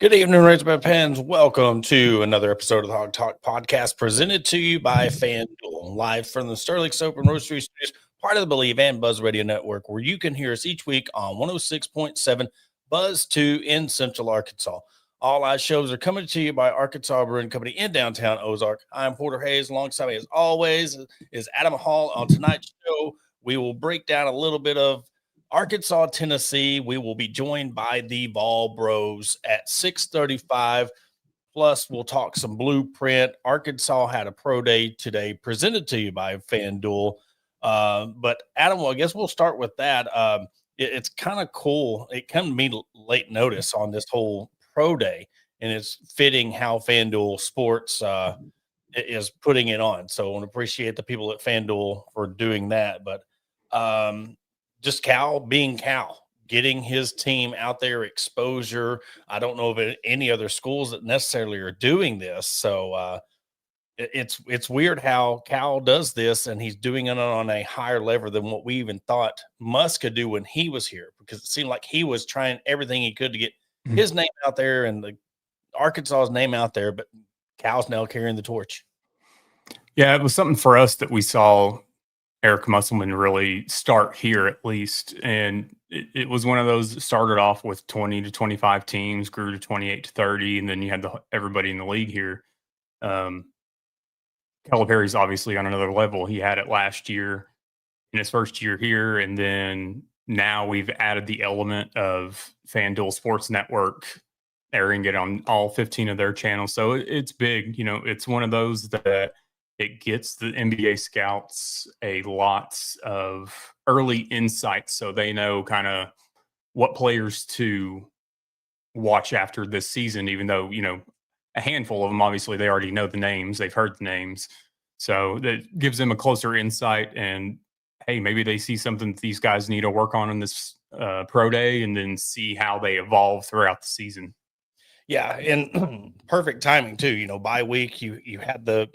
Good evening, Razorback fans. Welcome to another episode of the Hog Talk podcast presented to you by FanDuel, live from the Sterling Soap and Roastery Studios, part of the Believe and Buzz Radio Network, where you can hear us each week on 106.7 Buzz 2 in Central Arkansas. All our shows are coming to you by Arkansas Brewing Company in downtown Ozark. I'm Porter Hayes. Alongside me, as always, is Adam Hall. On tonight's show, we will break down a little bit of Arkansas, Tennessee. We will be joined by the Vol Bros at 6:35. Plus, we'll talk some blueprint. Arkansas had a pro day today presented to you by FanDuel. But Adam, well, I guess we'll start with that. It's kind of cool. It came to me late notice on this whole pro day, and it's fitting how FanDuel Sports is putting it on. So I want to appreciate the people at FanDuel for doing that. But just Cal being Cal, getting his team out there, exposure. I don't know of any other schools that necessarily are doing this. So it's weird how Cal does this, and he's doing it on a higher level than what we even thought Musk could do when he was here, because it seemed like he was trying everything he could to get his name out there and the Arkansas's name out there, but Cal's now carrying the torch. Yeah, it was something for us that we saw Eric Musselman really start here, at least. And it was one of those that started off with 20 to 25 teams, grew to 28 to 30, and then you had everybody in the league here. Calipari's obviously on another level. He had it last year in his first year here, and then now we've added the element of FanDuel Sports Network airing it on all 15 of their channels. So it's big. You know, it's one of those that it gets the NBA scouts a lot of early insights, so they know kind of what players to watch after this season, even though, you know, a handful of them, obviously, they already know the names. They've heard the names. So that gives them a closer insight. And, hey, maybe they see something that these guys need to work on in this pro day, and then see how they evolve throughout the season. Yeah, and perfect timing too. You know, bye week, you had the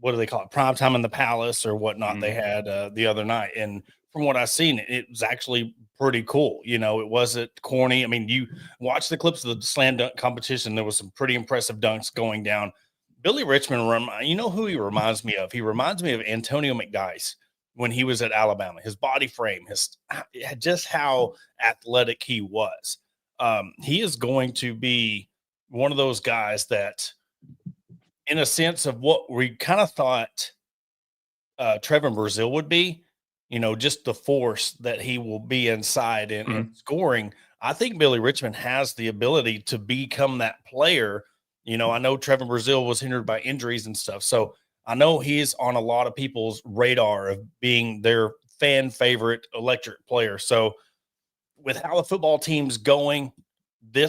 what do they call it? Prime time in the Palace or whatnot. They had the other night, and from what I've seen, it was actually pretty cool. You know, it wasn't corny. I mean, you watch the clips of the slam dunk competition. There was some pretty impressive dunks going down. Billy Richmond, you know who he reminds me of? He reminds me of Antonio McDyess when he was at Alabama. His body frame, just how athletic he was. He is going to be one of those guys that, in a sense of what we kind of thought Trevor Brazil would be, you know, just the force that he will be inside and scoring. I think Billy Richmond has the ability to become that player. You know, I know Trevor Brazil was hindered by injuries and stuff, so I know he's on a lot of people's radar of being their fan favorite electric player. So with how the football team's going,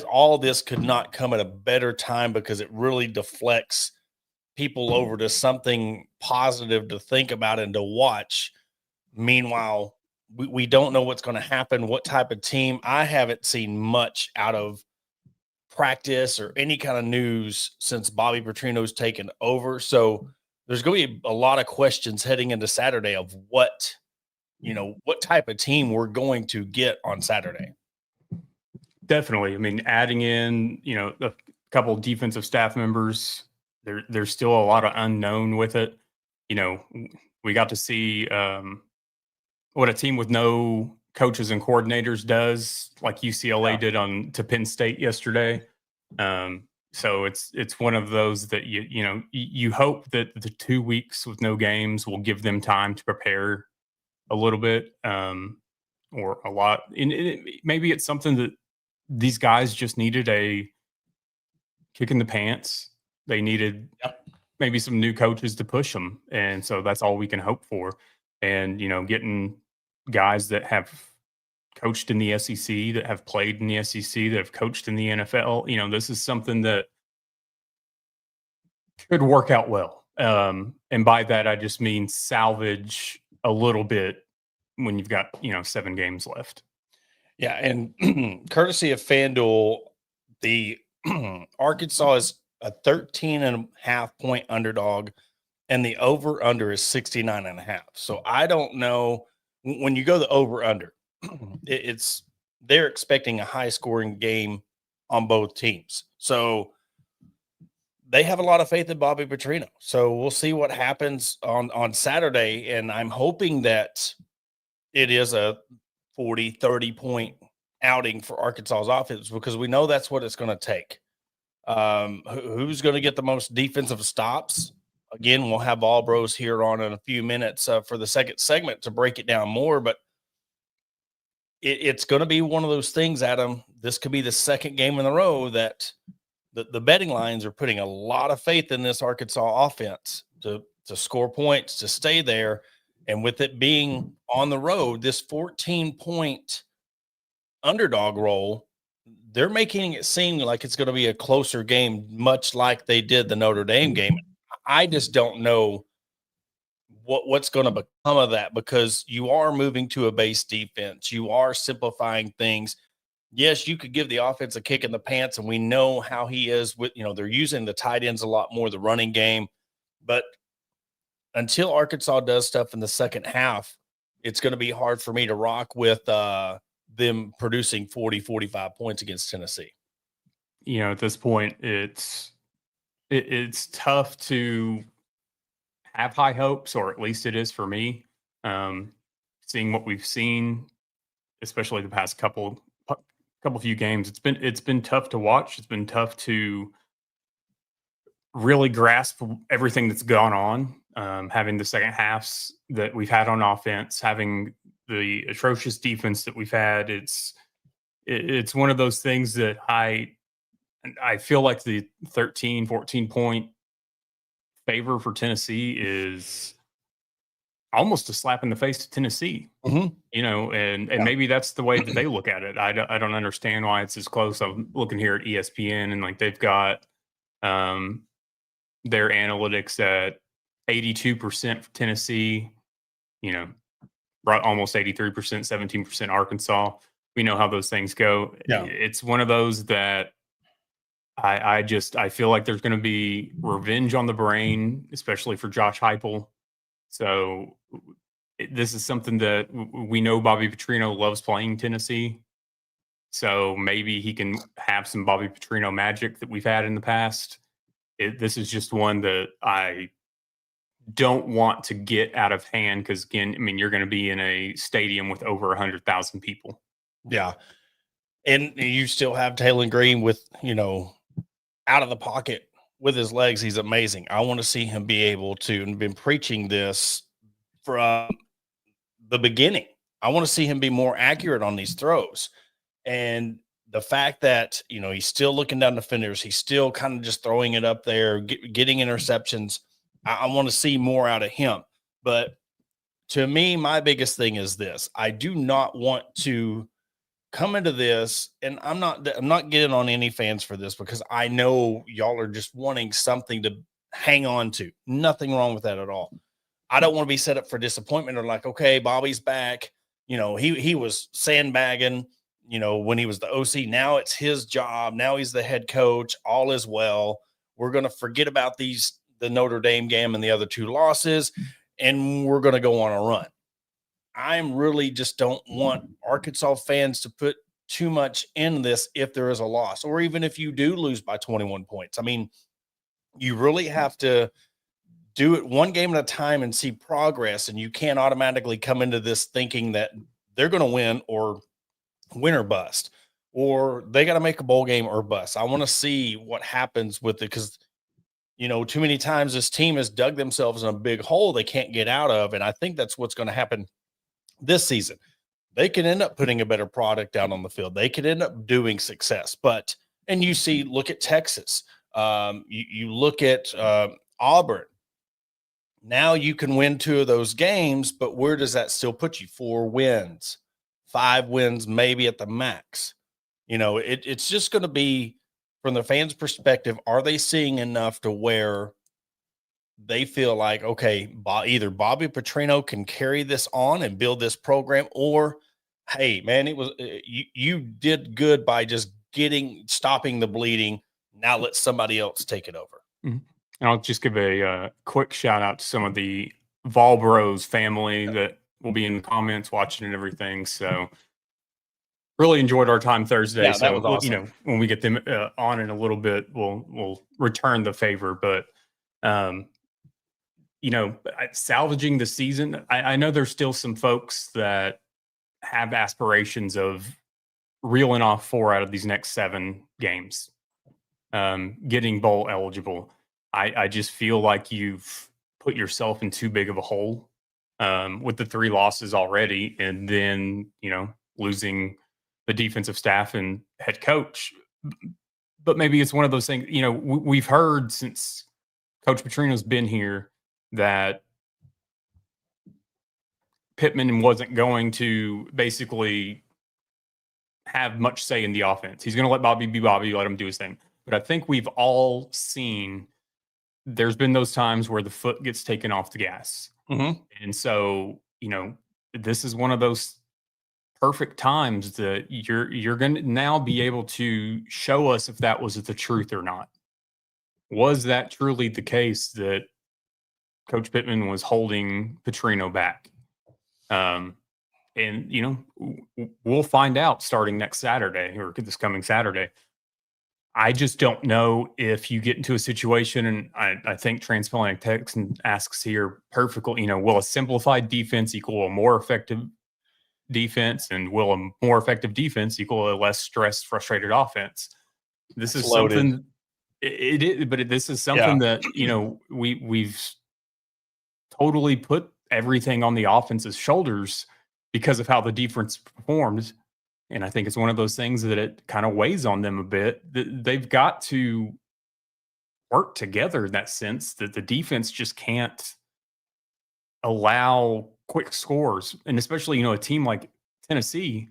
all this could not come at a better time, because it really deflects people over to something positive to think about and to watch. Meanwhile, we don't know what's going to happen, what type of team. I haven't seen much out of practice or any kind of news since Bobby Petrino's taken over. So there's going to be a lot of questions heading into Saturday of what type of team we're going to get on Saturday. Definitely. I mean, adding in, you know, a couple of defensive staff members, there's still a lot of unknown with it. You know, we got to see what a team with no coaches and coordinators does, like UCLA did to Penn State yesterday. So it's one of those that you hope that the 2 weeks with no games will give them time to prepare a little bit, or a lot. And maybe it's something that these guys just needed a kick in the pants. They needed maybe some new coaches to push them. And so that's all we can hope for. And, you know, getting guys that have coached in the SEC, that have played in the SEC, that have coached in the NFL, you know, this is something that could work out well. And by that, I just mean salvage a little bit when you've got, 7 games left. Yeah, and courtesy of FanDuel, the Arkansas is a 13.5 point underdog, and the over-under is 69.5. So I don't know, when you go the over-under, they're expecting a high-scoring game on both teams. So they have a lot of faith in Bobby Petrino. So we'll see what happens on Saturday. And I'm hoping that it is a 40, 30 point outing for Arkansas's offense, because we know that's what it's going to take. Who's going to get the most defensive stops? Again, we'll have All Bros here on in a few minutes for the second segment to break it down more, but it's going to be one of those things, Adam. This could be the second game in a row that the betting lines are putting a lot of faith in this Arkansas offense to score points, to stay there. And with it being on the road, this 14-point underdog role, they're making it seem like it's going to be a closer game, much like they did the Notre Dame game. I just don't know what's going to become of that, because you are moving to a base defense. You are simplifying things. Yes, you could give the offense a kick in the pants, and we know how he is with, they're using the tight ends a lot more, the running game. But until Arkansas does stuff in the second half, it's going to be hard for me to rock with them producing 40, 45 points against Tennessee. At this point, it's tough to have high hopes, or at least it is for me. Seeing what we've seen, especially the past couple few games, it's been tough to watch. It's been tough to really grasp everything that's gone on. Having the second halves that we've had on offense, having the atrocious defense that we've had, it's one of those things that I feel like the 13, 14 point favor for Tennessee is almost a slap in the face to Tennessee. And maybe that's the way that they look at it. I don't understand why it's as close. I'm looking here at ESPN, and like they've got their analytics at 82% for Tennessee, right, almost 83%, 17% Arkansas. We know how those things go. Yeah. It's one of those that I feel like there's going to be revenge on the brain, especially for Josh Heupel. So this is something that we know Bobby Petrino loves playing Tennessee. So maybe he can have some Bobby Petrino magic that we've had in the past. This is just one that I don't want to get out of hand, because, again, you're going to be in a stadium with over 100,000 people. Yeah. And you still have Taylor Green with, out of the pocket with his legs. He's amazing. I want to see him be able to, and been preaching this from the beginning, I want to see him be more accurate on these throws. And the fact that, he's still looking down defenders, he's still kind of just throwing it up there, getting interceptions. I want to see more out of him. But to me, my biggest thing is this: I do not want to come into this, and I'm not getting on any fans for this, because I know y'all are just wanting something to hang on to. Nothing wrong with that at all. I don't want to be set up for disappointment, or like, okay, Bobby's back. He was sandbagging, when he was the OC. Now it's his job. Now he's the head coach. All is well. We're going to forget about the Notre Dame game and the other two losses, and we're going to go on a run. I'm really just don't want Arkansas fans to put too much in this if there is a loss, or even if you do lose by 21 points. You really have to do it one game at a time and see progress, and you can't automatically come into this thinking that they're going to win or bust, or they got to make a bowl game or bust. I want to see what happens with it, because too many times this team has dug themselves in a big hole they can't get out of, and I think that's what's going to happen this season. They could end up putting a better product out on the field. They could end up doing success. And you see, look at Texas. You look at Auburn. Now you can win 2 of those games, but where does that still put you? 4 wins, 5 wins, maybe at the max. It's just going to be, from the fans' perspective, are they seeing enough to where they feel like, okay, either Bobby Petrino can carry this on and build this program, or, hey, man, it was you did good by just stopping the bleeding. Now let somebody else take it over. Mm-hmm. And I'll just give a quick shout out to some of the Vol Bros family that will be in the comments watching and everything. So really enjoyed our time Thursday. Yeah, so that was awesome. when we get them on in a little bit, we'll return the favor. But salvaging the season, I know there's still some folks that have aspirations of reeling off 4 out of these next 7 games, getting bowl eligible. I just feel like you've put yourself in too big of a hole with the 3 losses already, and then losing the defensive staff and head coach. But maybe it's one of those things. We've heard since Coach Petrino's been here that Pittman wasn't going to basically have much say in the offense. He's going to let Bobby be Bobby, let him do his thing. But I think we've all seen there's been those times where the foot gets taken off the gas. Mm-hmm. And so, this is one of those perfect times that you're going to now be able to show us if that was the truth or not. Was that truly the case that Coach Pittman was holding Petrino back? And we'll find out starting next Saturday or this coming Saturday. I just don't know if you get into a situation, and I think Transplanting Texan asks here perfectly, will a simplified defense equal a more effective defense, and will a more effective defense equal a less stressed, frustrated offense? This is something. It is, but this is something that we've totally put everything on the offense's shoulders because of how the defense performed. And I think it's one of those things that it kind of weighs on them a bit. They've got to work together in that sense that the defense just can't allow quick scores. And especially, a team like Tennessee,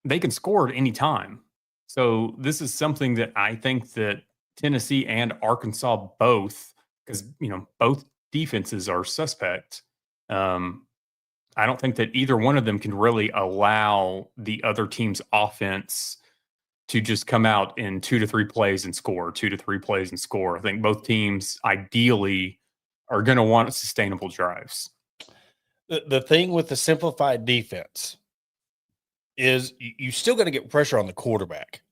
they can score at any time. So this is something that I think that Tennessee and Arkansas both, because, both defenses are suspect. I don't think that either one of them can really allow the other team's offense to just come out in 2 to 3 plays and score, 2 to 3 plays and score. I think both teams ideally are going to want sustainable drives. The thing with the simplified defense is you still got to get pressure on the quarterback.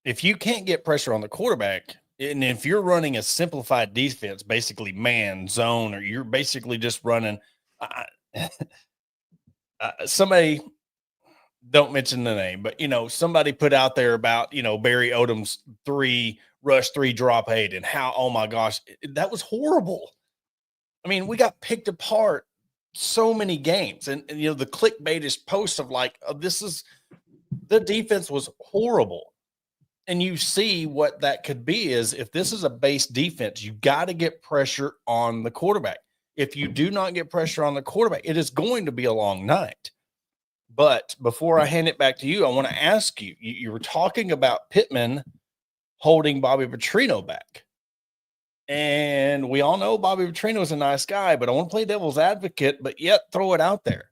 If you can't get pressure on the quarterback, and if you're running a simplified defense, basically man, zone, or you're basically just running somebody, don't mention the name, but somebody put out there about Barry Odom's 3 rush 3 drop 8 and how, oh my gosh, that was horrible. I mean, we got picked apart so many games, and the clickbaitish post of like, oh, the defense was horrible. And you see what that could be is if this is a base defense, you got to get pressure on the quarterback. If you do not get pressure on the quarterback, it is going to be a long night. But before I hand it back to you, I want to ask you, you were talking about Pittman holding Bobby Petrino back. And we all know Bobby Petrino is a nice guy, but I want to play devil's advocate, but yet throw it out there.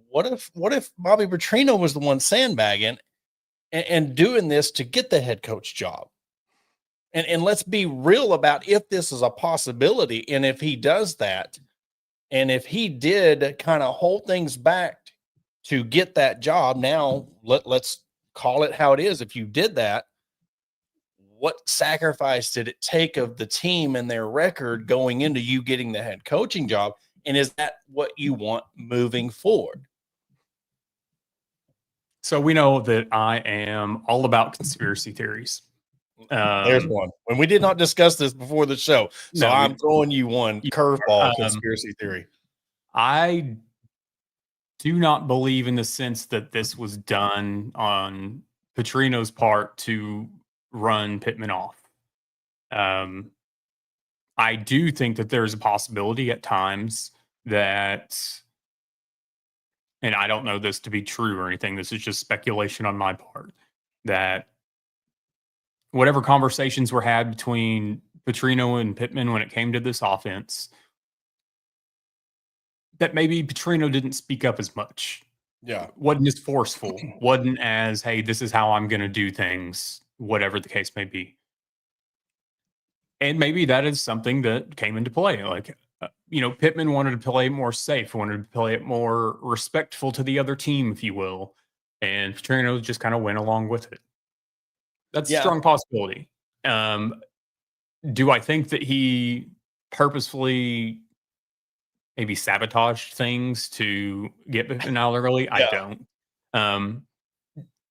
What if Bobby Petrino was the one sandbagging and doing this to get the head coach job? And let's be real about if this is a possibility. And if he does that, and if he did kind of hold things back to get that job, now let's call it how it is. If you did that, what sacrifice did it take of the team and their record going into you getting the head coaching job? And is that what you want moving forward? So we know that I am all about conspiracy theories. There's one. When we did not discuss this before the show, so I'm throwing you one curveball conspiracy theory. I do not believe in the sense that this was done on Petrino's part to run Pittman off. I do think that there's a possibility at times that, and I don't know this to be true or anything, this is just speculation on my part, that whatever conversations were had between Petrino and Pittman when it came to this offense, that maybe Petrino didn't speak up as much. Yeah. Wasn't as forceful. Wasn't as, hey, this is how I'm going to do things, whatever the case may be. And maybe that is something that came into play. Like, Pittman wanted to play it more safe, wanted to play it more respectful to the other team, if you will. And Petrino just kind of went along with it. That's a strong possibility. Do I think that he purposefully maybe sabotaged things to get Pittman out early? I don't.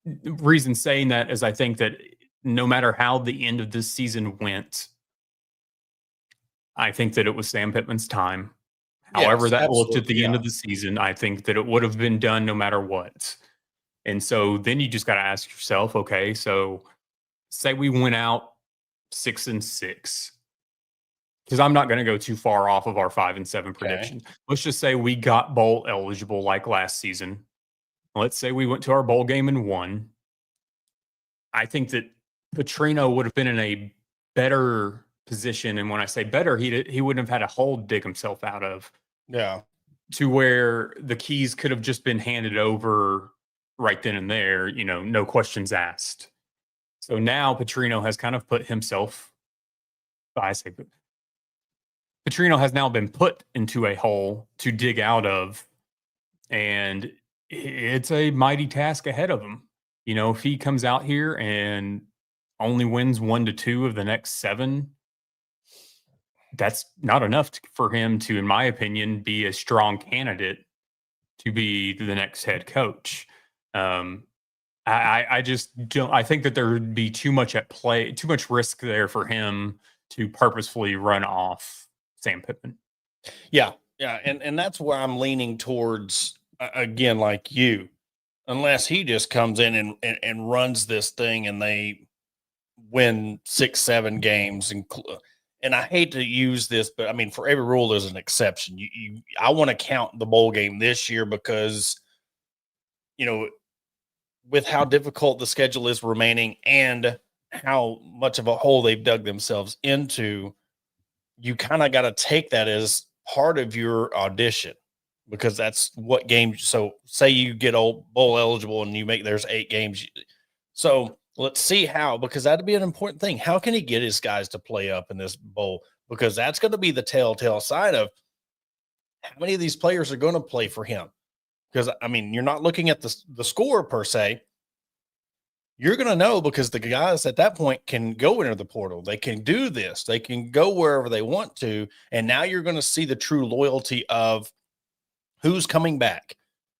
The reason saying that is I think that no matter how the end of this season went, I think that it was Sam Pittman's time. However that looked at the end of the season, I think that it would have been done no matter what. And so then you just got to ask yourself, okay, so say we went out 6-6, because I'm not going to go too far off of our 5-7 prediction. Let's just say we got bowl eligible like last season. Let's say we went to our bowl game and won. I think that Petrino would have been in a better position. And when I say better, he wouldn't have had a hole to dig himself out of. Yeah. To where the keys could have just been handed over right then and there, no questions asked. So now Petrino has kind of put himself, Petrino has now been put into a hole to dig out of, and it's a mighty task ahead of him. If he comes out here and only wins 1-2 of the next 7, that's not enough for him to, in my opinion, be a strong candidate to be the next head coach. I just don't. I think that there would be too much at play, too much risk there for him to purposefully run off Sam Pittman. Yeah, and that's where I'm leaning towards. Again, like you, unless he just comes in and runs this thing and they win 6-7 games, and I hate to use this, but I mean, for every rule there's an exception. I want to count the bowl game this year because with how difficult the schedule is remaining and how much of a hole they've dug themselves into, you kind of got to take that as part of your audition, because that's what game. So say you get bowl eligible and there's 8 games. So let's see because that'd be an important thing. How can he get his guys to play up in this bowl? Because that's going to be the telltale sign of how many of these players are going to play for him. Because, I mean, you're not looking at the score per se. You're going to know because the guys at that point can go into the portal. They can do this. They can go wherever they want to. And now you're going to see the true loyalty of who's coming back.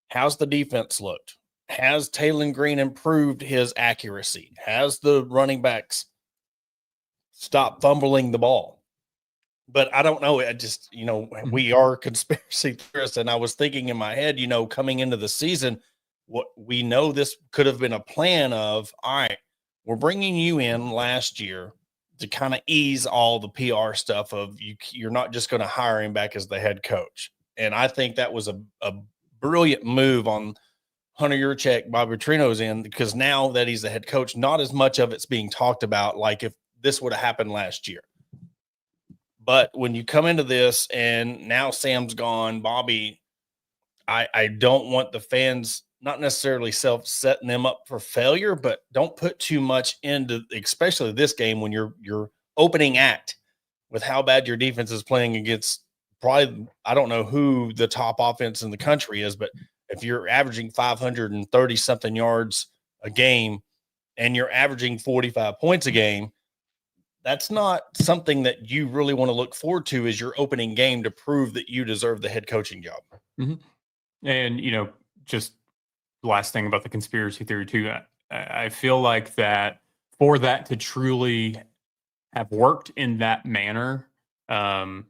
How's the defense looked? Has Neyland Green improved his accuracy? Has the running backs stopped fumbling the ball? But I don't know. I just, we are conspiracy theorists. And I was thinking in my head, coming into the season, what we know this could have been a plan of, all right, we're bringing you in last year to kind of ease all the PR stuff of you're not just going to hire him back as the head coach. And I think that was a brilliant move on Hunter Yurchek, Bobby Petrino's end, because now that he's the head coach, not as much of it's being talked about like if this would have happened last year. But when you come into this and now Sam's gone, Bobby, I don't want the fans not necessarily setting them up for failure, but don't put too much into, especially this game when your opening act with how bad your defense is playing against probably, I don't know who the top offense in the country is, but if you're averaging 530 something yards a game and you're averaging 45 points a game, that's not something that you really want to look forward to as your opening game to prove that you deserve the head coaching job. Mm-hmm. And, just last thing about the conspiracy theory too, I feel like that for that to truly have worked in that manner, that's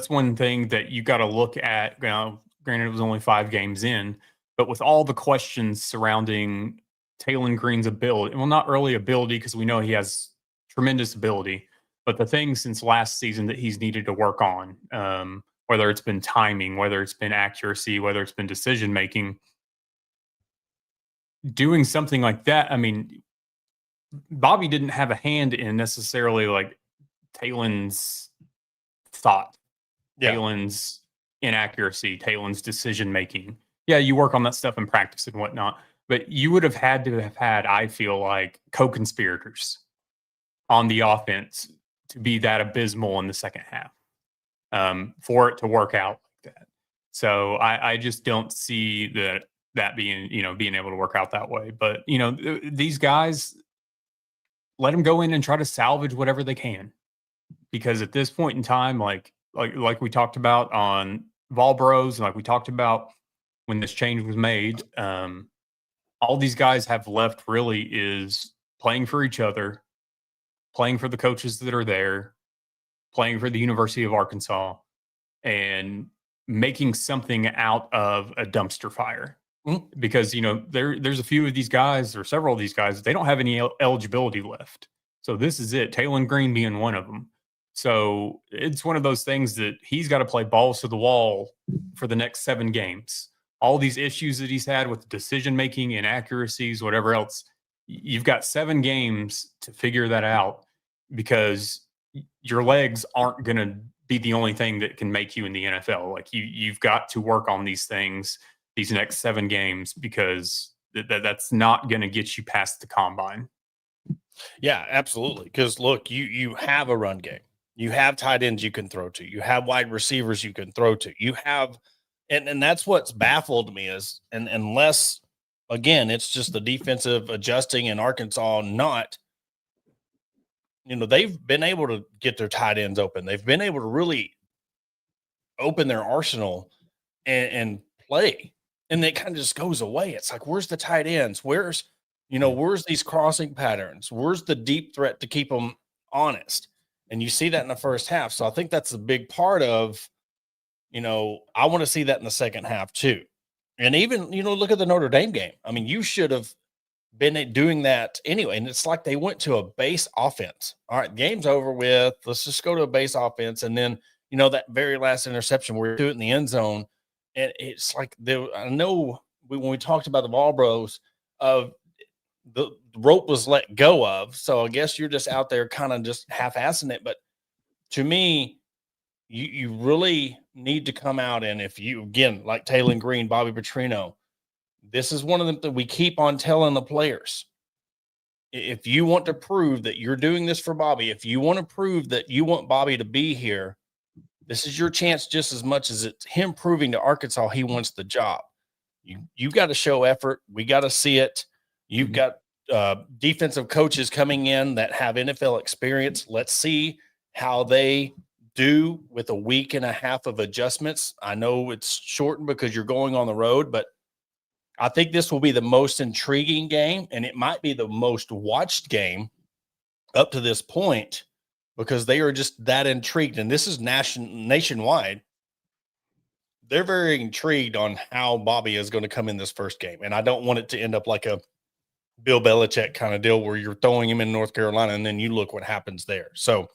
one thing that you got to look at. Granted, it was only 5 games in, but with all the questions surrounding Neyland Green's ability, well, not really ability, because we know he has tremendous ability, but the things since last season that he's needed to work on, whether it's been timing, whether it's been accuracy, whether it's been decision making, doing something like that. I mean, Bobby didn't have a hand in necessarily like Neyland's thought, Neyland's inaccuracy, Neyland's decision making. Yeah, you work on that stuff in practice and whatnot, but you would have had to have had, I feel like, co-conspirators on the offense to be that abysmal in the second half. for it to work out like that. So I just don't see that being, being able to work out that way. But, these guys, let them go in and try to salvage whatever they can. Because at this point in time, like we talked about on Vol Bros, and like we talked about when this change was made, all these guys have left really is playing for each other, playing for the coaches that are there, playing for the University of Arkansas, and making something out of a dumpster fire. Mm-hmm. Because, there's a few of these guys, or several of these guys, they don't have any eligibility left. So this is it, Neyland Green being one of them. So it's one of those things that he's got to play balls to the wall for the next 7 games. All these issues that he's had with decision-making, inaccuracies, whatever else, you've got 7 games to figure that out, because your legs aren't going to be the only thing that can make you in the NFL. Like you've got to work on these things these next 7 games, because that's not going to get you past the combine. Yeah, absolutely. Because look, you have a run game. You have tight ends you can throw to. You have wide receivers you can throw to. You have, and that's what's baffled me is, and unless, again, it's just the defensive adjusting in Arkansas, not, they've been able to get their tight ends open. They've been able to really open their arsenal and play. And it kind of just goes away. It's like, where's the tight ends? Where's these crossing patterns? Where's the deep threat to keep them honest? And you see that in the first half. So I think that's a big part of, I want to see that in the second half too. And even, look at the Notre Dame game. I mean, you should have been doing that anyway. And it's like they went to a base offense. All right, game's over with. Let's just go to a base offense. And then, that very last interception where we do it in the end zone. And it's like, I know when we talked about the Vol Bros, the rope was let go of. So I guess you're just out there kind of just half-assing it. But to me, you really need to come out, and if you, again, like Neyland Green, Bobby Petrino, this is one of them that we keep on telling the players. If you want to prove that you're doing this for Bobby, if you want to prove that you want Bobby to be here, this is your chance just as much as it's him proving to Arkansas he wants the job. You've got to show effort. We got to see it. You've got defensive coaches coming in that have NFL experience. Let's see how they do with a week and a half of adjustments. I know it's shortened because you're going on the road, but I think this will be the most intriguing game, and it might be the most watched game up to this point, because they are just that intrigued. And this is nationwide. They're very intrigued on how Bobby is going to come in this first game. And I don't want it to end up like a Bill Belichick kind of deal where you're throwing him in North Carolina and then you look what happens there. So,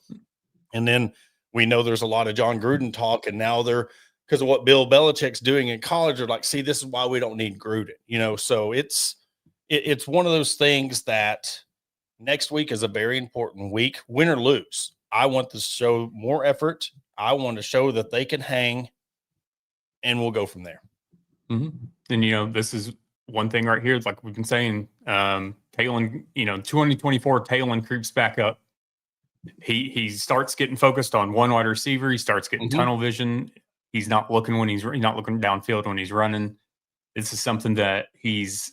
and then we know there's a lot of John Gruden talk, and now they're, because of what Bill Belichick's doing in college, they're like, see, this is why we don't need Gruden, so it's one of those things that next week is a very important week, win or lose. I want to show more effort. I want to show that they can hang, and we'll go from there. Mm-hmm. And, this is one thing right here. It's like we've been saying, Neyland, 2024, Neyland creeps back up. He starts getting focused on one wide receiver. He starts getting tunnel vision. He's not looking when he's not looking downfield when he's running. This is something that he's,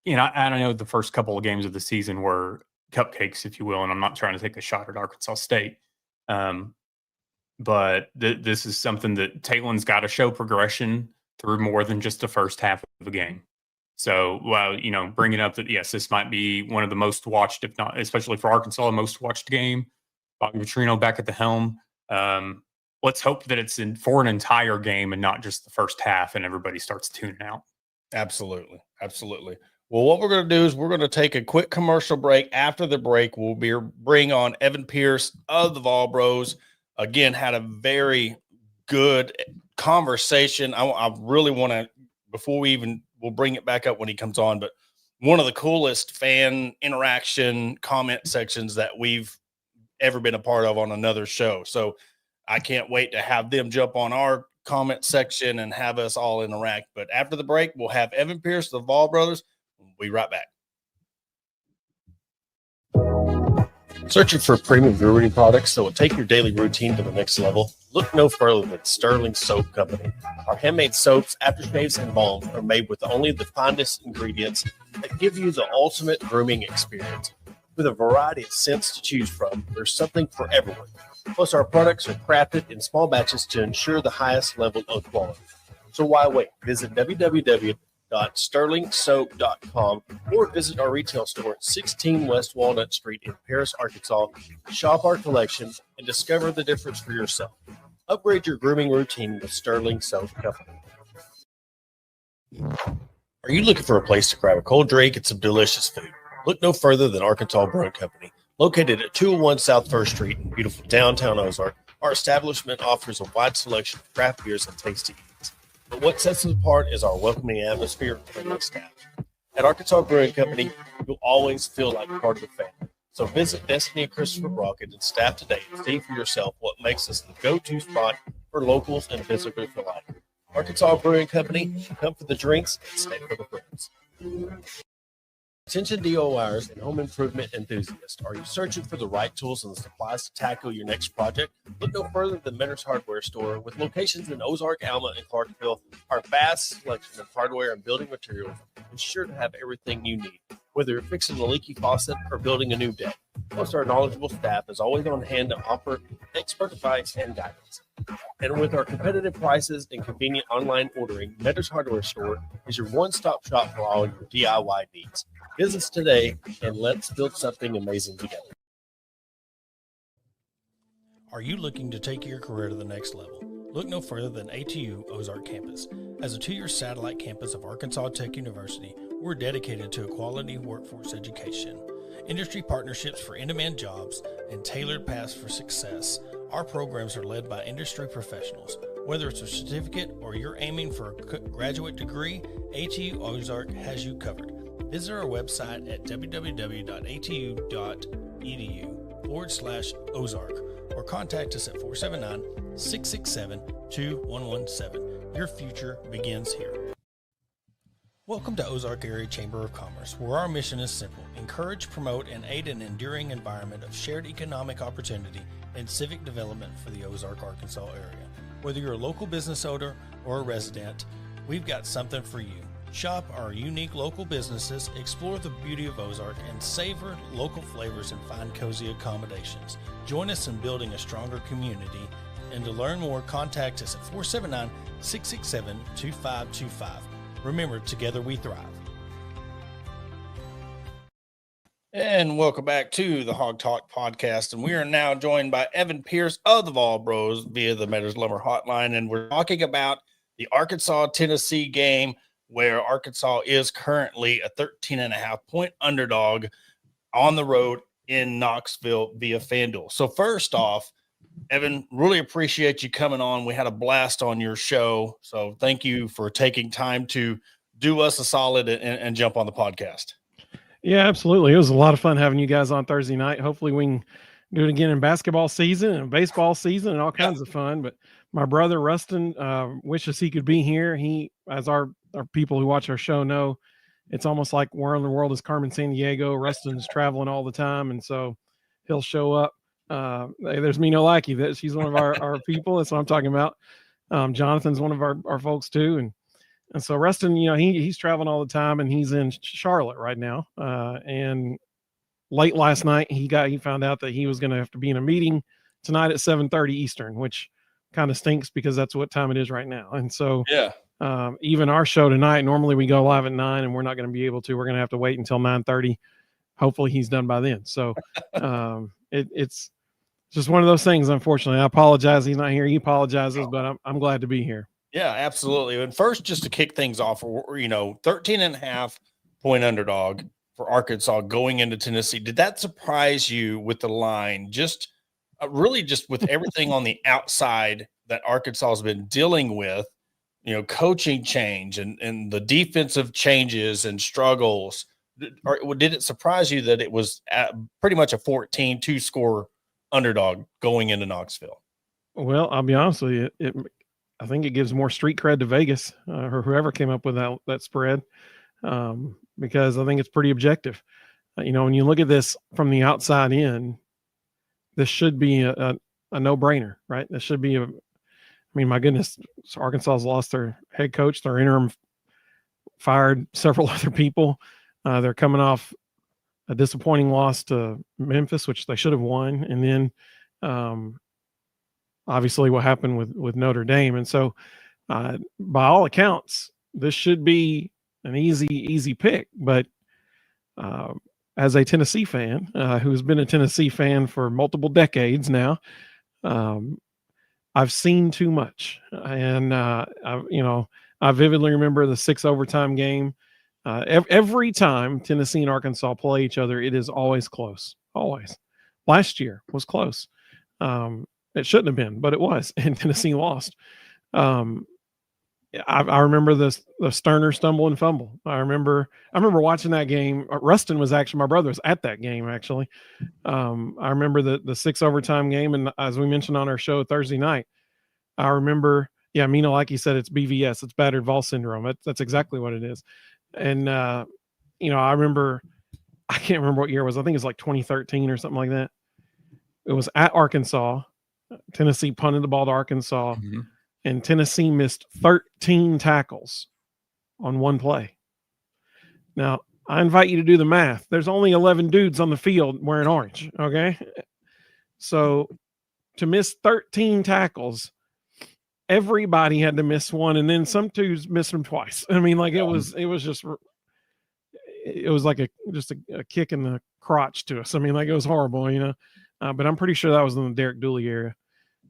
I don't know, the first couple of games of the season were cupcakes, if you will, and I'm not trying to take a shot at Arkansas State. But this is something that Neyland's got to show progression through more than just the first half of a game. So, bringing up that, yes, this might be one of the most watched, if not, especially for Arkansas, the most watched game. Bobby Petrino back at the helm. Let's hope that it's for an entire game and not just the first half and everybody starts tuning out. Absolutely. Absolutely. Well, what we're going to do is we're going to take a quick commercial break. After the break, we'll bring on Evan Pierce of the Vol Bros. Again, had a very good conversation. I really want to, before we'll bring it back up when he comes on, but one of the coolest fan interaction comment sections that we've ever been a part of on another show. So I can't wait to have them jump on our comment section and have us all interact. But after the break, we'll have Evan Pierce, the Vol Brothers. We'll be right back. Searching for premium brewery products that will take your daily routine to the next level? Look no further than Sterling Soap Company. Our handmade soaps, aftershaves, and balms are made with only the finest ingredients that give you the ultimate grooming experience. With a variety of scents to choose from, there's something for everyone. Plus, our products are crafted in small batches to ensure the highest level of quality. So why wait? Visit www.sterlingsoap.com or visit our retail store at 16 West Walnut Street in Paris, Arkansas. Shop our collection and discover the difference for yourself. Upgrade your grooming routine with Sterling Soap Company. Are you looking for a place to grab a cold drink and some delicious food? Look no further than Arkansas Brewing Company. Located at 201 South 1st Street in beautiful downtown Ozark, our establishment offers a wide selection of craft beers and tasty eats. But what sets us apart is our welcoming atmosphere and friendly staff. At Arkansas Brewing Company, you'll always feel like part of the family. So visit Destiny and Christopher Brockett and staff today and see for yourself what makes us the go-to spot for locals and visitors alike. Arkansas Brewing Company, come for the drinks and stay for the friends. Attention DIYers and home improvement enthusiasts. Are you searching for the right tools and supplies to tackle your next project? Look no further than Mentor's Hardware Store. With locations in Ozark, Alma, and Clarksville, our vast selection of hardware and building materials is sure to have everything you need, whether you're fixing a leaky faucet or building a new deck. Plus, our knowledgeable staff is always on hand to offer expert advice and guidance. And with our competitive prices and convenient online ordering, Mentor's Hardware Store is your one-stop shop for all your DIY needs. Visit us today and let's build something amazing together. Are you looking to take your career to the next level? Look no further than ATU Ozark Campus. As a 2-year satellite campus of Arkansas Tech University, we're dedicated to a quality workforce education, industry partnerships for in-demand jobs, and tailored paths for success. Our programs are led by industry professionals. Whether it's a certificate or you're aiming for a graduate degree, ATU Ozark has you covered. Visit our website at www.atu.edu/Ozark or contact us at 479-667-2117. Your future begins here. Welcome to Ozark Area Chamber of Commerce, where our mission is simple: encourage, promote, and aid an enduring environment of shared economic opportunity and civic development for the Ozark, Arkansas area. Whether you're a local business owner or a resident, we've got something for you. Shop our unique local businesses, explore the beauty of Ozark, and savor local flavors and find cozy accommodations. Join us in building a stronger community. And to learn more, contact us at 479-667-2525. Remember, together we thrive. And welcome back to the Hog Talk podcast. And we are now joined by Evan Pierce of the Vol Bros via the Meadows Lumber Hotline. And we're talking about the Arkansas-Tennessee game, where Arkansas is currently a 13.5-point underdog on the road in Knoxville via FanDuel. So first off, Evan, really appreciate you coming on. We had a blast on your show. So thank you for taking time to do us a solid and jump on the podcast. Yeah, absolutely. It was a lot of fun having you guys on Thursday night. Hopefully we can do it again in basketball season and baseball season and all kinds of fun. But my brother Rustin wishes he could be here. He, as our people who watch our show know, it's almost like where in the world is Carmen Sandiego. Rustin's traveling all the time, and so he'll show up. There's me no likey that she's one of our people. That's what I'm talking about. Jonathan's one of our folks too, and so Rustin, he's traveling all the time, and he's in Charlotte right now. And late last night, he found out that he was going to have to be in a meeting tonight at 7:30 Eastern, which kind of stinks because that's what time it is right now. And so, even our show tonight, normally we go live at 9, and we're not going to be able to. We're going to have to wait until 9:30. Hopefully, he's done by then. So, it's just one of those things. Unfortunately, I apologize. He's not here. He apologizes, but I'm glad to be here. Yeah, absolutely. And first, just to kick things off, 13.5-point underdog for Arkansas going into Tennessee. Did that surprise you with the line? Just really just with everything on the outside that Arkansas has been dealing with, coaching change and the defensive changes and struggles. Did it surprise you that it was pretty much a 14-2 score underdog going into Knoxville? Well, I'll be honest with you. I think it gives more street cred to Vegas or whoever came up with that spread, because I think it's pretty objective. When you look at this from the outside in, this should be a no-brainer, right? This should be mean, my goodness, Arkansas's lost their head coach, their interim fired several other people. They're coming off a disappointing loss to Memphis, which they should have won. And then obviously what happened with Notre Dame. And so by all accounts, this should be an easy pick. But as a Tennessee fan, who's been a Tennessee fan for multiple decades now, I've seen too much. And, I vividly remember the 6 overtime game. Every time Tennessee and Arkansas play each other, it is always close. Always. Last year was close. It shouldn't have been, but it was, and Tennessee lost. I remember the Sterner stumble and fumble. I remember watching that game. Rustin was actually, my brother was at that game actually. I remember the 6 overtime game, and as we mentioned on our show Thursday night, I remember, Mina, like you said, it's BVS, it's battered Vol syndrome. That's exactly what it is. And I remember, I can't remember what year it was. I think it's like 2013 or something like that. It was at Arkansas. Tennessee punted the ball to Arkansas. Mm-hmm. And Tennessee missed 13 tackles on one play. Now, I invite you to do the math. There's only 11 dudes on the field wearing orange, okay? So to miss 13 tackles, everybody had to miss one, and then some dudes missed them twice. I mean, like it was like just a kick in the crotch to us. I mean, like it was horrible, but I'm pretty sure that was in the Derek Dooley era.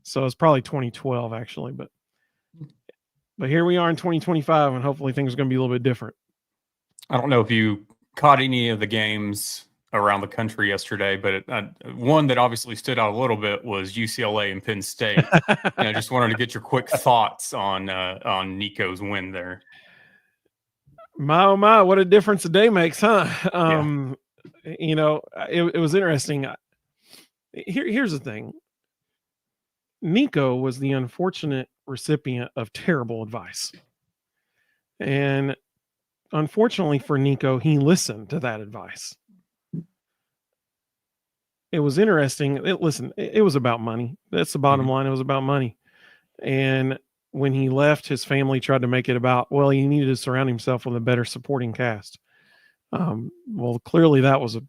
So it's probably 2012 actually, but here we are in 2025, and hopefully things are going to be a little bit different. I don't know if you caught any of the games around the country yesterday, but one that obviously stood out a little bit was UCLA and Penn State. I just wanted to get your quick thoughts on Nico's win there. My, oh my, what a difference a day makes, huh? It was interesting. Here's the thing. Nico was the unfortunate recipient of terrible advice. And unfortunately for Nico, he listened to that advice. It was interesting. It was about money. That's the bottom line. It was about money. And when he left, his family tried to make it about, well, he needed to surround himself with a better supporting cast. Well, clearly that was a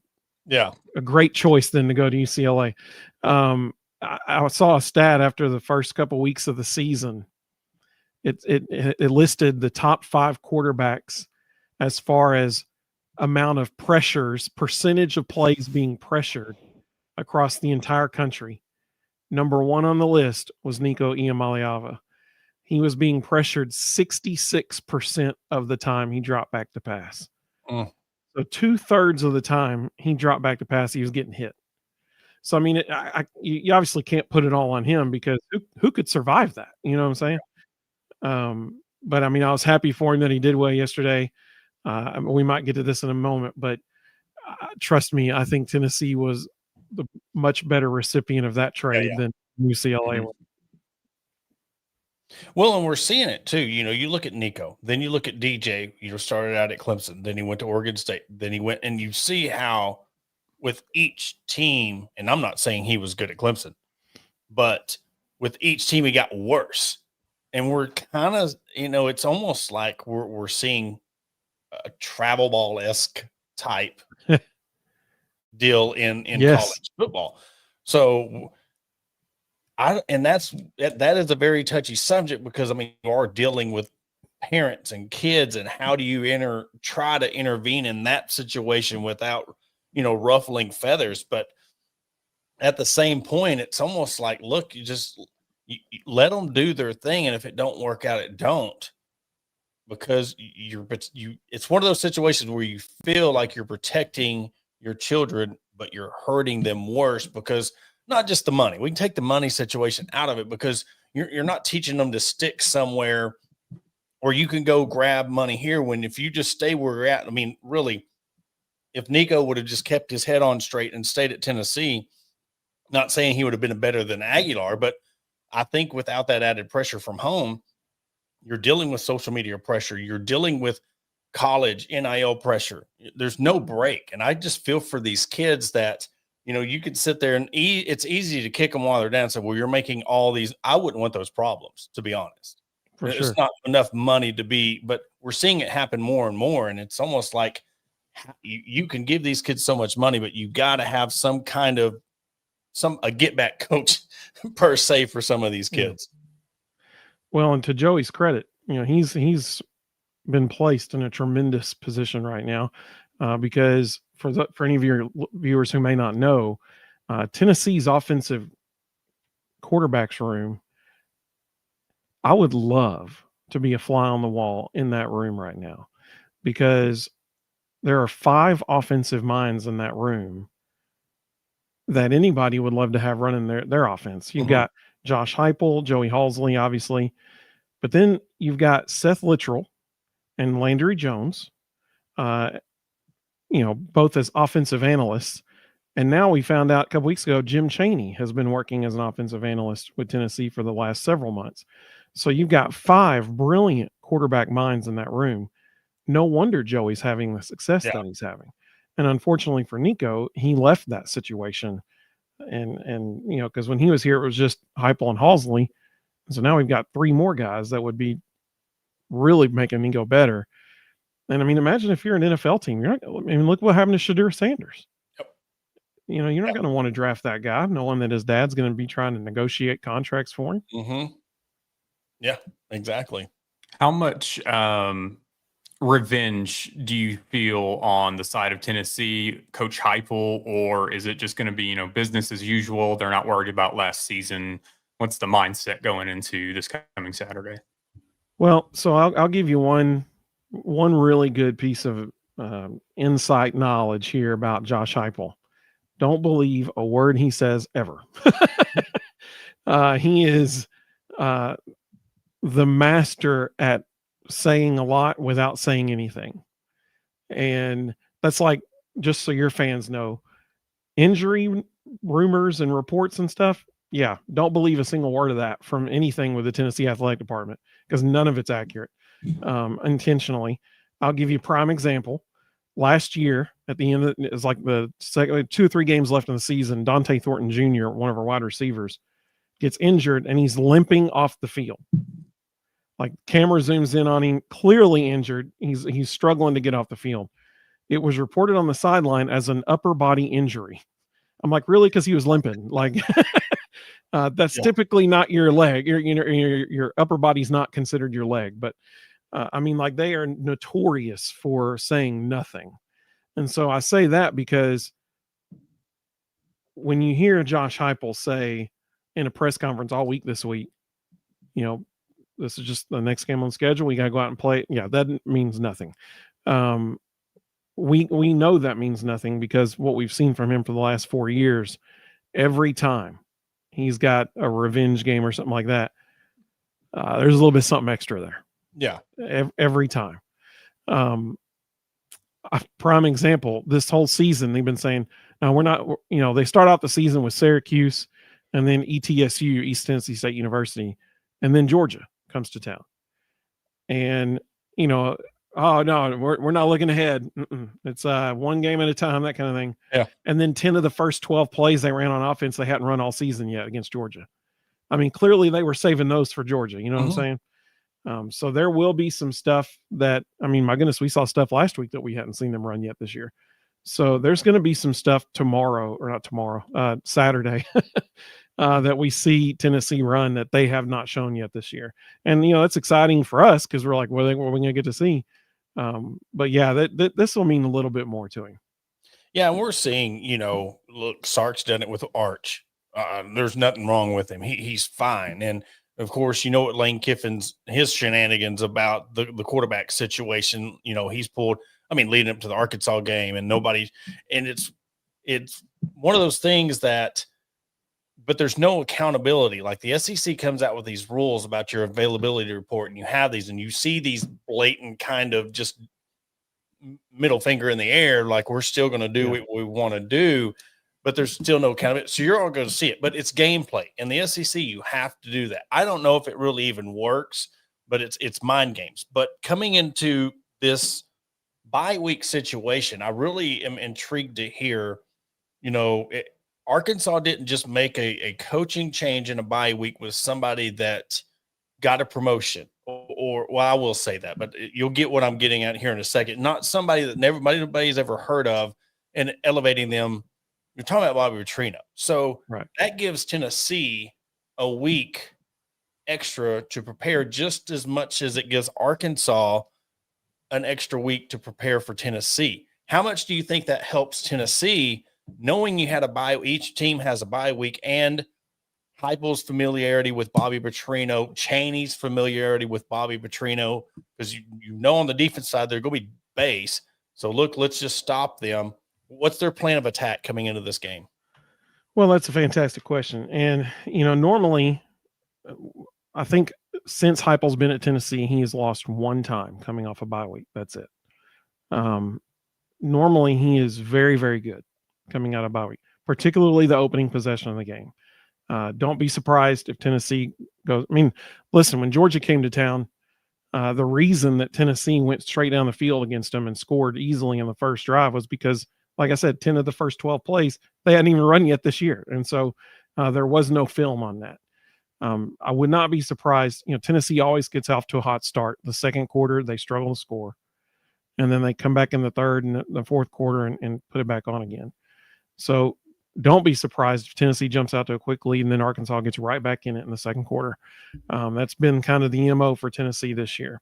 great choice then to go to UCLA. I saw a stat after the first couple weeks of the season. It listed the top 5 quarterbacks as far as amount of pressures, percentage of plays being pressured across the entire country. Number 1 on the list was Nico Iamaleava. He was being pressured 66% of the time he dropped back to pass. So 2/3 of the time he dropped back to pass, he was getting hit. So, I mean, you obviously can't put it all on him, because who could survive that? You know what I'm saying? But I mean, I was happy for him that he did well yesterday. We might get to this in a moment, but trust me, I think Tennessee was the much better recipient of that trade than UCLA was. Well, and we're seeing it too. You look at Nico, then you look at DJ, started out at Clemson, then he went to Oregon State, then he went, and you see how with each team, and I'm not saying he was good at Clemson, but with each team, he got worse. And we're kind of, it's almost like we're seeing a travel ball-esque type deal in college football. So that is a very touchy subject, because I mean, you are dealing with parents and kids, and how do you try to intervene in that situation without, ruffling feathers? But at the same point, it's almost like, look, you let them do their thing. And if it don't work out, it don't, because it's one of those situations where you feel like you're protecting your children, but you're hurting them worse, because not just the money. We can take the money situation out of it, because you're not teaching them to stick somewhere or you can go grab money here, when if you just stay where you're at, I mean, really, if Nico would have just kept his head on straight and stayed at Tennessee, not saying he would have been better than Aguilar, but I think without that added pressure from home, you're dealing with social media pressure. You're dealing with college NIL pressure. There's no break. And I just feel for these kids that you could sit there and it's easy to kick them while they're down and say, well, you're making all these. I wouldn't want those problems, to be honest. For It's sure. not enough money to be, but we're seeing it happen more and more. And it's almost like you can give these kids so much money, but you got to have some kind of a get back coach per se for some of these kids. Well, and to Joey's credit, he's been placed in a tremendous position right now, because for any of your viewers who may not know, Tennessee's offensive quarterbacks room, I would love to be a fly on the wall in that room right now, because there are 5 offensive minds in that room that anybody would love to have running their offense. You've got Josh Heupel, Joey Halsley, obviously, but then you've got Seth Littrell and Landry Jones, both as offensive analysts. And now we found out a couple weeks ago, Jim Chaney has been working as an offensive analyst with Tennessee for the last several months. So you've got 5 brilliant quarterback minds in that room. No wonder Joey's having the success that he's having. And unfortunately for Nico, he left that situation. And because when he was here, it was just Heupel and Halsley. So now we've got 3 more guys that would be really making Nico better. And I mean, imagine if you're an NFL team, look what happened to Shadur Sanders. Yep. You're not going to want to draft that guy, knowing that his dad's going to be trying to negotiate contracts for him. Mm-hmm. Yeah, exactly. How much revenge do you feel on the side of Tennessee, Coach Heupel, or is it just going to be, business as usual? They're not worried about last season. What's the mindset going into this coming Saturday? Well, so I'll give you one really good piece of insight knowledge here about Josh Heupel. Don't believe a word he says ever. He is the master at saying a lot without saying anything. And that's like, just so your fans know, injury rumors and reports and stuff. Yeah, don't believe a single word of that from anything with the Tennessee Athletic Department, because none of it's accurate intentionally. I'll give you a prime example. Last year, at the end of it was like the second 2 or 3 games left in the season, Dante Thornton Jr., one of our wide receivers, gets injured and he's limping off the field. Like, camera zooms in on him, clearly injured. He's struggling to get off the field. It was reported on the sideline as an upper body injury. I'm like, really? Because he was limping. Like, that's typically not your leg. Your upper body's not considered your leg. But they are notorious for saying nothing. And so I say that because when you hear Josh Heupel say in a press conference all week this week, this is just the next game on the schedule, we got to go out and play. Yeah, that means nothing. We know that means nothing, because what we've seen from him for the last 4 years, every time he's got a revenge game or something like that, there's a little bit something extra there. Yeah. Every time. A prime example, this whole season, they've been saying, no, we're not, they start out the season with Syracuse and then ETSU, East Tennessee State University, and then Georgia comes to town. And, oh no, we're not looking ahead. It's one game at a time, that kind of thing. Yeah. And then 10 of the first 12 plays they ran on offense, they hadn't run all season yet against Georgia. I mean, clearly they were saving those for Georgia. You know what I'm saying? So there will be some stuff that, my goodness, we saw stuff last week that we hadn't seen them run yet this year. So there's going to be some stuff Saturday, that we see Tennessee run that they have not shown yet this year. And, that's exciting for us, because we're like, what are we going to get to see? But yeah, this will mean a little bit more to him. Yeah. And we're seeing, look, Sark's done it with Arch. There's nothing wrong with him. He's fine. And of course, what Lane Kiffin's, his shenanigans about the quarterback situation, he's pulled, leading up to the Arkansas game, and it's one of those things that, but there's no accountability. Like, the SEC comes out with these rules about your availability report, and you have these, and you see these blatant kind of just middle finger in the air, like, we're still going to do what we want to do, but there's still no accountability. So you're all going to see it, but it's gameplay. In the SEC, you have to do that. I don't know if it really even works, but it's mind games. But coming into this bye week situation, I really am intrigued to hear, Arkansas didn't just make a coaching change in a bye week with somebody that got a promotion, or well, I will say that, but you'll get what I'm getting at here in a second. Not somebody that nobody's ever heard of, and elevating them. You're talking about Bobby Petrino, so Right. that gives Tennessee a week extra to prepare, just as much as it gives Arkansas an extra week to prepare for Tennessee. How much do you think that helps Tennessee, knowing you had a bye? Each team has a bye week, and Heupel's familiarity with Bobby Petrino, Chaney's familiarity with Bobby Petrino, because you know on the defense side they're going to be base. So look, let's just stop them. What's their plan of attack coming into this game? Well, that's a fantastic question. And, normally I think since Heupel's been at Tennessee, he has lost one time coming off a bye week. That's it. Normally he is very, very good coming out of bye week, particularly the opening possession of the game. Don't be surprised if Tennessee goes. I mean, listen, when Georgia came to town, the reason that Tennessee went straight down the field against them and scored easily in the first drive was because, like I said, 10 of the first 12 plays, they hadn't even run yet this year. And so there was no film on that. I would not be surprised. Tennessee always gets off to a hot start. The second quarter, they struggle to score. And then they come back in the third and the fourth quarter and put it back on again. So don't be surprised if Tennessee jumps out to a quick lead and then Arkansas gets right back in it in the second quarter. That's been kind of the MO for Tennessee this year.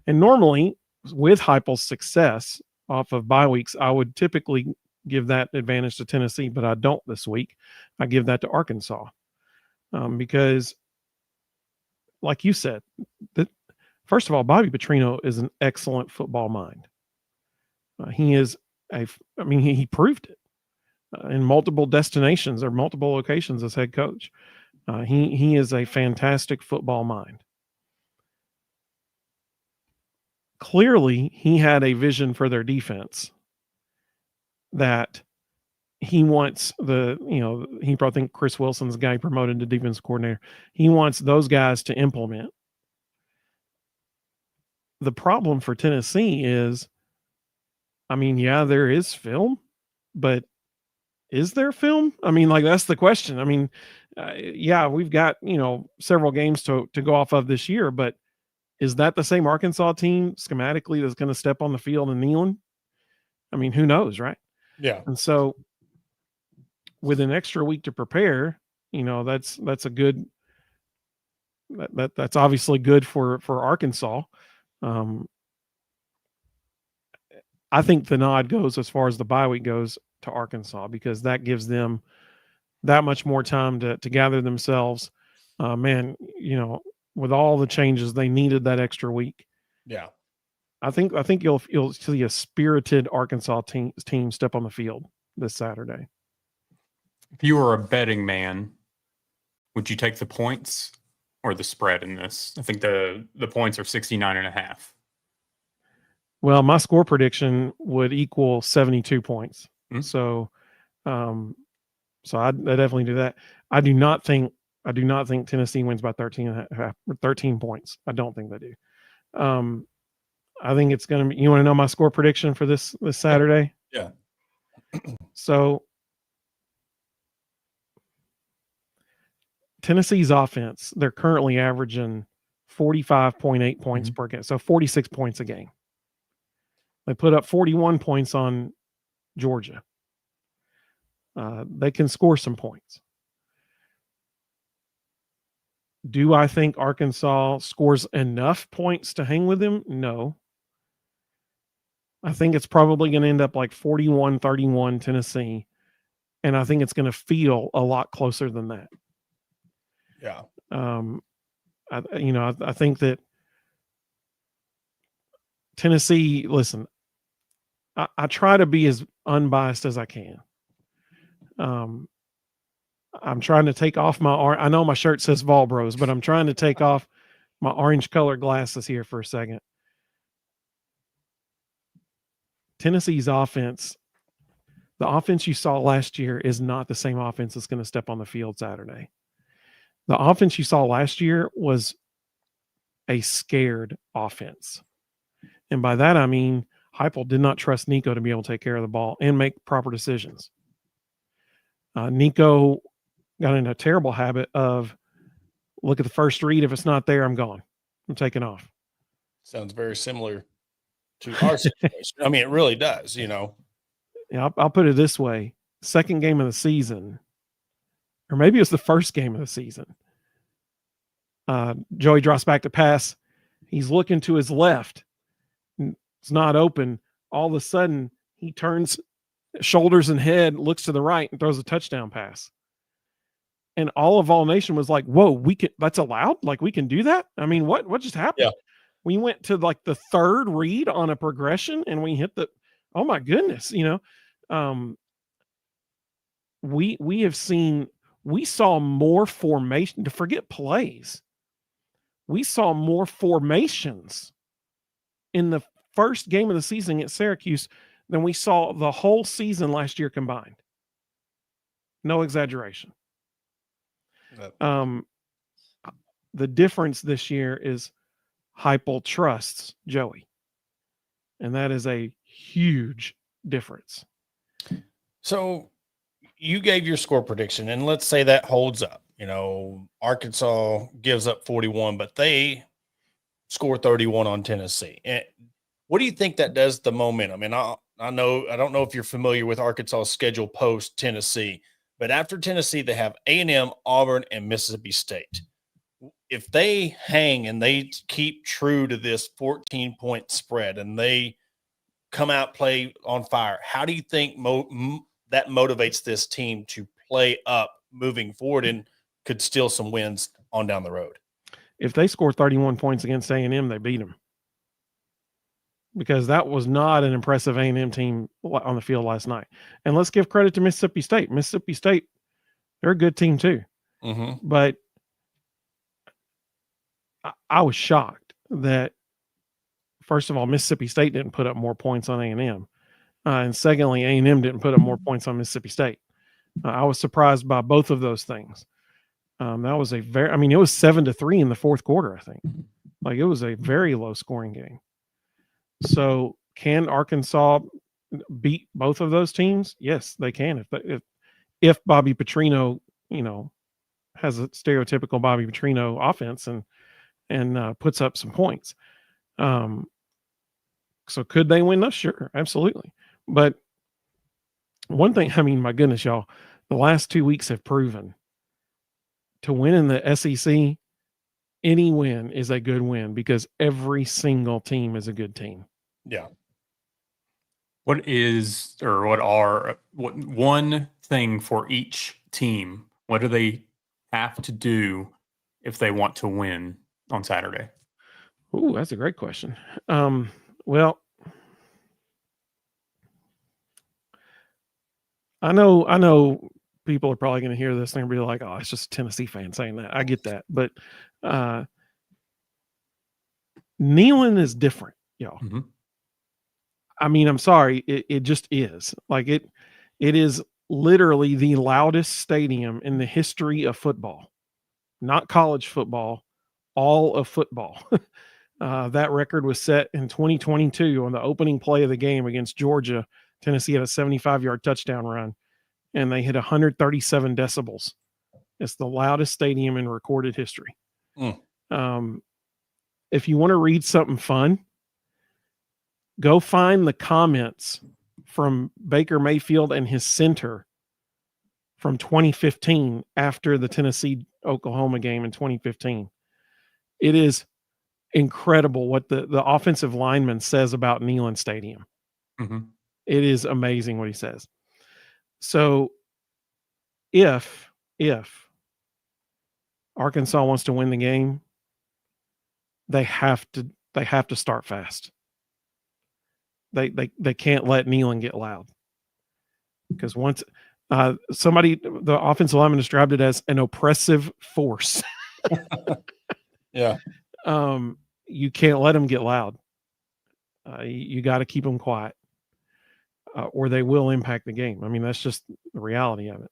And normally, with Heupel's success off of bye weeks, I would typically give that advantage to Tennessee, but I don't this week. I give that to Arkansas because, like you said, first of all, Bobby Petrino is an excellent football mind. He proved it in multiple destinations or multiple locations as head coach. He is a fantastic football mind. Clearly, he had a vision for their defense that he wants he probably think Chris Wilson's the guy he promoted to defense coordinator. He wants those guys to implement. The problem for Tennessee is, there is film, but is there film? That's the question. We've got, several games to go off of this year, but is that the same Arkansas team schematically that's going to step on the field in Neyland? Who knows, right? Yeah. And so with an extra week to prepare, that's a good, that's obviously good for Arkansas. I think the nod goes, as far as the bye week goes, to Arkansas, because that gives them that much more time to gather themselves. With all the changes, they needed that extra week. Yeah. I think you'll see a spirited Arkansas team step on the field this Saturday. If you were a betting man, would you take the points or the spread in this? I think the points are 69.5. Well, my score prediction would equal 72 points. Mm-hmm. So I definitely do that. I do not think Tennessee wins by 13 points. I don't think they do. I think it's going to be, you want to know my score prediction for this Saturday? Yeah. So Tennessee's offense, they're currently averaging 45.8 points per game. So 46 points a game. They put up 41 points on Georgia. They can score some points. Do I think Arkansas scores enough points to hang with them? No. I think it's probably going to end up like 41-31 Tennessee. And I think it's going to feel a lot closer than that. Yeah. I think that Tennessee, listen, I try to be as unbiased as I can. I'm trying to take off I know my shirt says Vol Bros, but I'm trying to take off my orange colored glasses here for a second. Tennessee's offense, the offense you saw last year, is not the same offense that's going to step on the field Saturday. The offense you saw last year was a scared offense. And by that, I mean, Heupel did not trust Nico to be able to take care of the ball and make proper decisions. Nico got in a terrible habit of look at the first read. If it's not there, I'm gone. I'm taking off. Sounds very similar to our situation. I mean, it really does, Yeah, I'll put it this way. Second game of the season, or maybe it was the first game of the season. Joey drops back to pass. He's looking to his left. It's not open. All of a sudden, he turns shoulders and head, looks to the right, and throws a touchdown pass. And all nation was like, whoa, that's allowed? Like, we can do that? I mean, what just happened? Yeah. We went to like the third read on a progression and we hit oh my goodness, we saw more formation, to forget plays. We saw more formations in the first game of the season at Syracuse than we saw the whole season last year combined. No exaggeration. The difference this year is Heupel trusts Joey, and that is a huge difference. So you gave your score prediction, and let's say that holds up. Arkansas gives up 41, but they score 31 on Tennessee. And what do you think that does to the momentum? And I don't know if you're familiar with Arkansas's schedule post Tennessee, but after Tennessee, they have A&M, Auburn, and Mississippi State. If they hang and they keep true to this 14-point spread and they come out, play on fire, how do you think that motivates this team to play up moving forward and could steal some wins on down the road? If they score 31 points against A&M, they beat them. Because that was not an impressive A&M team on the field last night. And let's give credit to Mississippi State. Mississippi State, they're a good team too. Mm-hmm. But I was shocked that, first of all, Mississippi State didn't put up more points on A&M. And secondly, A&M didn't put up more points on Mississippi State. I was surprised by both of those things. That was it was 7-3 in the fourth quarter, I think. Like, it was a very low scoring game. So can Arkansas beat both of those teams? Yes, they can. If Bobby Petrino, has a stereotypical Bobby Petrino offense and puts up some points. So could they win? No, sure, absolutely. But one thing, my goodness, y'all, the last 2 weeks have proven to win in the SEC, any win is a good win because every single team is a good team. Yeah. What one thing for each team? What do they have to do if they want to win on Saturday? Ooh, that's a great question. Well, I know people are probably going to hear this and be like, oh, it's just a Tennessee fan saying that. I get that. But Neyland is different, y'all. Mm-hmm. I'm sorry. It just is. Like, it is literally the loudest stadium in the history of football, not college football, all of football. That record was set in 2022 on the opening play of the game against Georgia. Tennessee had a 75-yard touchdown run, and they hit 137 decibels. It's the loudest stadium in recorded history. If you want to read something fun, go find the comments from Baker Mayfield and his center from 2015 after the Tennessee-Oklahoma game in 2015. It is incredible what the offensive lineman says about Neyland Stadium. Mm-hmm. It is amazing what he says. So if Arkansas wants to win the game, they have to start fast. They can't let Neyland get loud, because once the offensive lineman described it as an oppressive force. Yeah. You can't let them get loud. You got to keep them quiet, or they will impact the game. That's just the reality of it.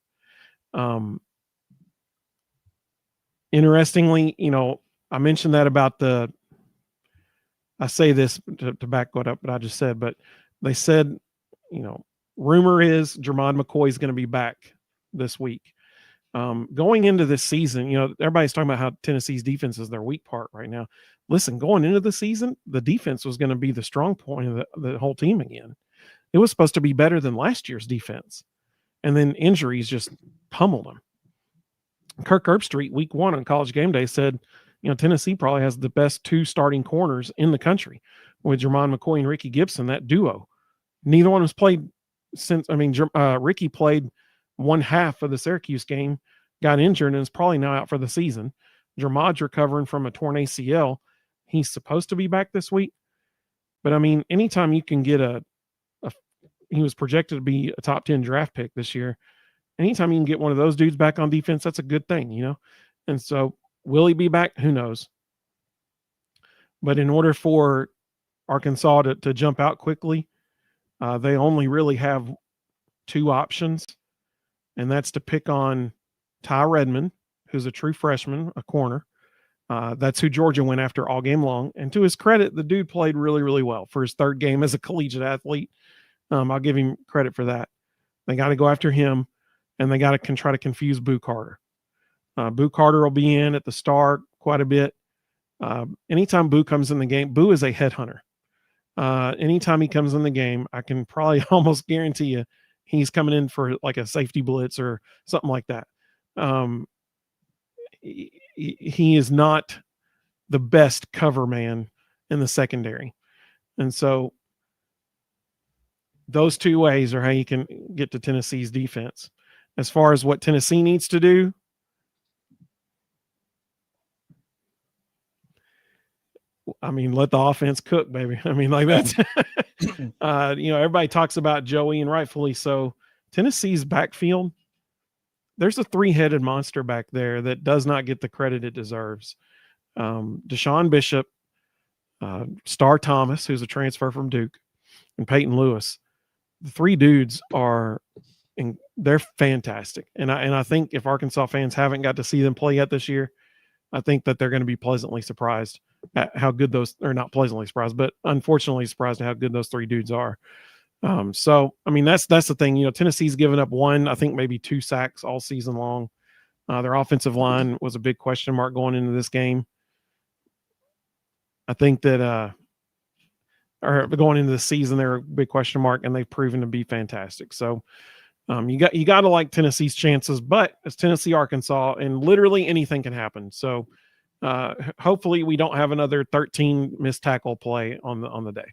Interestingly, I mentioned that about I say this to back what up what I just said, but they said, rumor is Jermond McCoy is going to be back this week. Going into this season, everybody's talking about how Tennessee's defense is their weak part right now. Listen, going into the season, the defense was going to be the strong point of the whole team again. It was supposed to be better than last year's defense. And then injuries just pummeled them. Kirk Herbstreit, week 1 on College Game Day, said, Tennessee probably has the best 2 starting corners in the country with Jermon McCoy and Ricky Gibson, that duo. Neither one has played since, Ricky played one half of the Syracuse game, got injured, and is probably now out for the season. Jermod's recovering from a torn ACL. He's supposed to be back this week. But, anytime you can get he was projected to be a top 10 draft pick this year. Anytime you can get one of those dudes back on defense, that's a good thing, And so will he be back? Who knows? But in order for Arkansas to jump out quickly, they only really have 2 options. And that's to pick on Ty Redmond, who's a true freshman, a corner. That's who Georgia went after all game long. And to his credit, the dude played really, really well for his 3rd game as a collegiate athlete. I'll give him credit for that. They got to go after him, and they got to try to confuse Boo Carter. Boo Carter will be in at the start quite a bit. Anytime Boo comes in the game, Boo is a headhunter. Anytime he comes in the game, I can probably almost guarantee you he's coming in for like a safety blitz or something like that. He is not the best cover man in the secondary. And so those 2 ways are how you can get to Tennessee's defense. As far as what Tennessee needs to do, let the offense cook, baby. That's, everybody talks about Joey, and rightfully so. Tennessee's backfield, there's a 3-headed monster back there that does not get the credit it deserves. Deshaun Bishop, Star Thomas, who's a transfer from Duke, and Peyton Lewis. The 3 dudes they're fantastic. And I think if Arkansas fans haven't got to see them play yet this year, I think that they're going to be pleasantly surprised at how good not pleasantly surprised, but unfortunately surprised at how good those 3 dudes are. That's the thing. Tennessee's given up 1, I think maybe 2 sacks all season long. Their offensive line was a big question mark going into this game. I think that or going into the season, they're a big question mark, and they've proven to be fantastic. So you got to like Tennessee's chances, but it's Tennessee, Arkansas, and literally anything can happen. So hopefully we don't have another 13 missed tackle play on the day.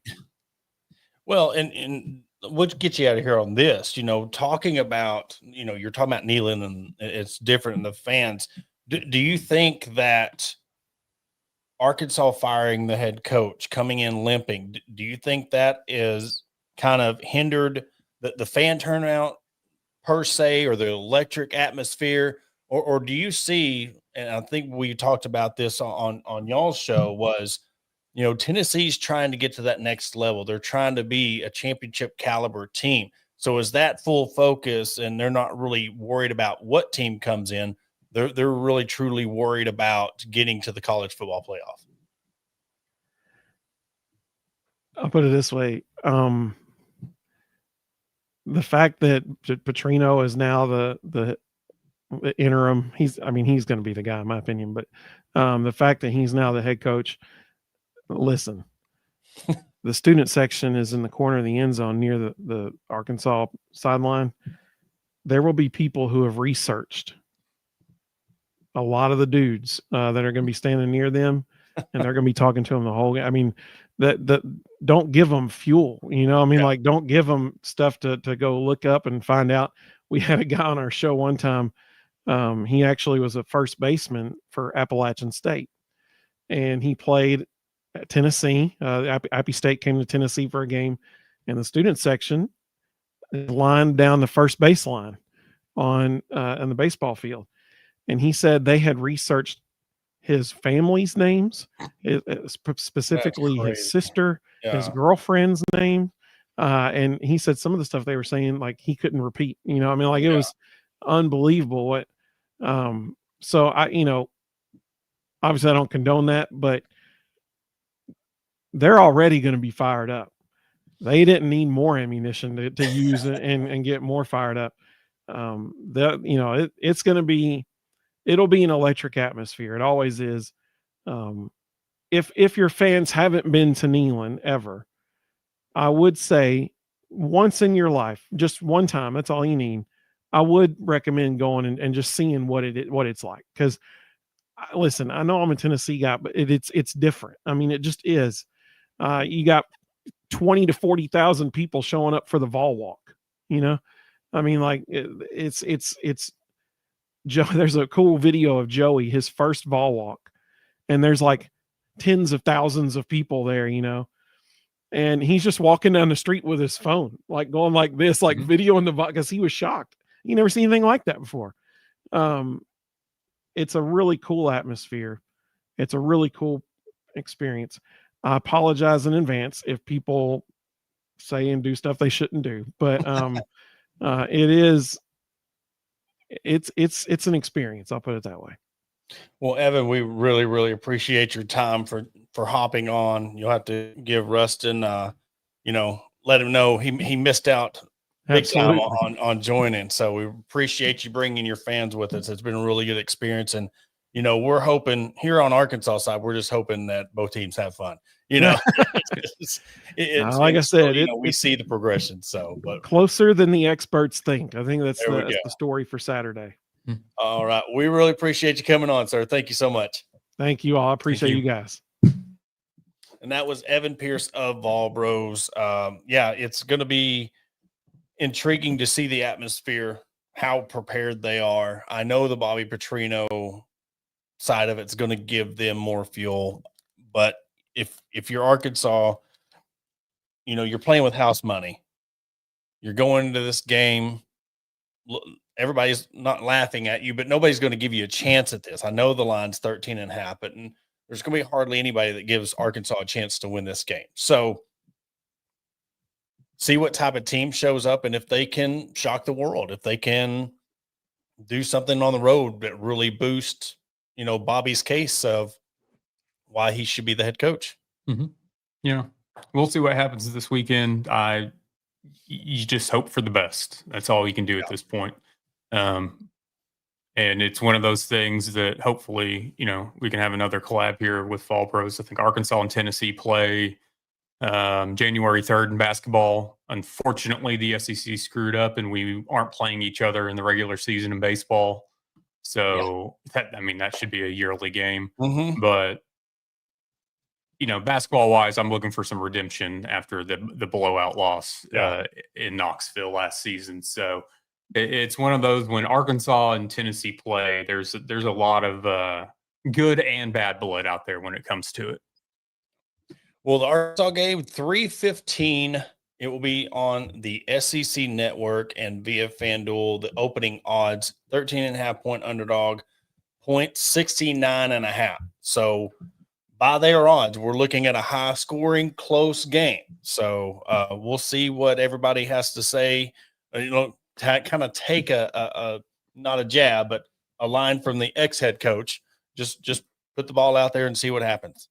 Well, and what gets you out of here on this, talking about, you're talking about Neyland, and it's different in the fans. Do you think that Arkansas firing the head coach, coming in limping, do you think that is kind of hindered the fan turnout per se, or the electric atmosphere, or do you see, and I think we talked about this on y'all's show, was, Tennessee's trying to get to that next level. They're trying to be a championship caliber team. So is that full focus, and they're not really worried about what team comes in? They're really truly worried about getting to the college football playoff. I'll put it this way. The fact that Petrino is now the interim, he's going to be the guy in my opinion, but the fact that he's now the head coach, listen, the student section is in the corner of the end zone near the Arkansas sideline. There will be people who have researched a lot of the dudes that are going to be standing near them, and they're going to be talking to them the whole game. That don't give them fuel, like don't give them stuff to go look up and find out. We had a guy on our show one time. He actually was a first baseman for Appalachian State, and he played at Tennessee. Appy State came to Tennessee for a game, and the student section lined down the first baseline on the baseball field. And he said they had researched his family's names, specifically his sister, his girlfriend's name. And he said some of the stuff they were saying, like, he couldn't repeat, it was unbelievable. What, so obviously I don't condone that, but they're already going to be fired up. They didn't need more ammunition to use and get more fired up. It's going to be, it'll be an electric atmosphere. It always is. If your fans haven't been to Neyland ever, I would say once in your life, just one time, that's all you need. I would recommend going and just seeing what it's like. Because listen, I know I'm a Tennessee guy, but it's different. I mean, it just is. You got 20 to 40,000 people showing up for the Vol Walk. I mean, like it's Joe. There's a cool video of Joey, his first Vol Walk, and there's like tens of thousands of people there, and he's just walking down the street with his phone, like going like this, like videoing the because he was shocked. He never seen anything like that before. It's a really cool atmosphere. It's a really cool experience. I apologize in advance if people say and do stuff they shouldn't do, but it's an experience. I'll put it that way. Well, Evan, we really, really appreciate your time for hopping on. You'll have to give Rustin, let him know he missed out big time on joining. So we appreciate you bringing your fans with us. It's been a really good experience. And, we're hoping here on Arkansas side, we're just hoping that both teams have fun. Like I said, we see the progression. So, but closer than the experts think. I think that's the story for Saturday. All right. We really appreciate you coming on, sir. Thank you so much. Thank you all. I appreciate you guys. And that was Evan Pierce of Vol Bros. It's going to be intriguing to see the atmosphere, how prepared they are. I know the Bobby Petrino side of it's going to give them more fuel, but if you're Arkansas, you're playing with house money. You're going into this game. Everybody's not laughing at you, but nobody's going to give you a chance at this. I know the line's 13.5, but there's going to be hardly anybody that gives Arkansas a chance to win this game. So see what type of team shows up, and if they can shock the world, if they can do something on the road that really boosts, Bobby's case of why he should be the head coach. Yeah, we'll see what happens this weekend. You just hope for the best. That's all you can do at this point. And it's one of those things that hopefully, we can have another collab here with Fall Pros. I think Arkansas and Tennessee play January 3rd in basketball. Unfortunately, the SEC screwed up and we aren't playing each other in the regular season in baseball. So that should be a yearly game. But basketball wise, I'm looking for some redemption after the blowout loss in Knoxville last season. So it's one of those when Arkansas and Tennessee play, there's a lot of good and bad blood out there when it comes to it. Well, the Arkansas game, 3:15. It will be on the SEC network and via FanDuel. The opening odds, 13.5 point underdog, 69.5. So by their odds, we're looking at a high scoring, close game. So we'll see what everybody has to say. Kind of take a not a jab, but a line from the ex-head coach. Just put the ball out there and see what happens.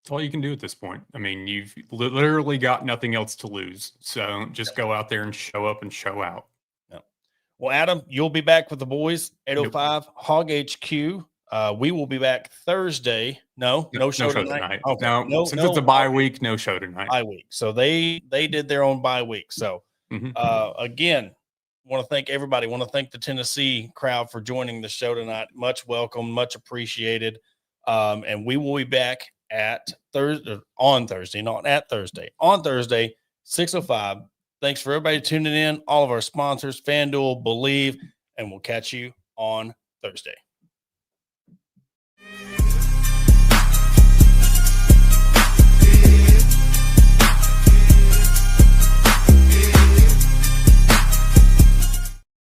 That's all you can do at this point. I mean, you've literally got nothing else to lose. So just go out there and show up and show out. Yep. Well, Adam, you'll be back with the boys, 8:05 Hog HQ. We will be back Thursday. No show tonight. Okay. No, since it's a bye week, no show tonight. Bye week. So they did their own bye week. So again, want to thank everybody. Want to thank the Tennessee crowd for joining the show tonight. Much welcome, much appreciated. And we will be back on Thursday, not at Thursday. On Thursday, 6:05. Thanks for everybody tuning in. All of our sponsors, FanDuel, Believe, and we'll catch you on Thursday.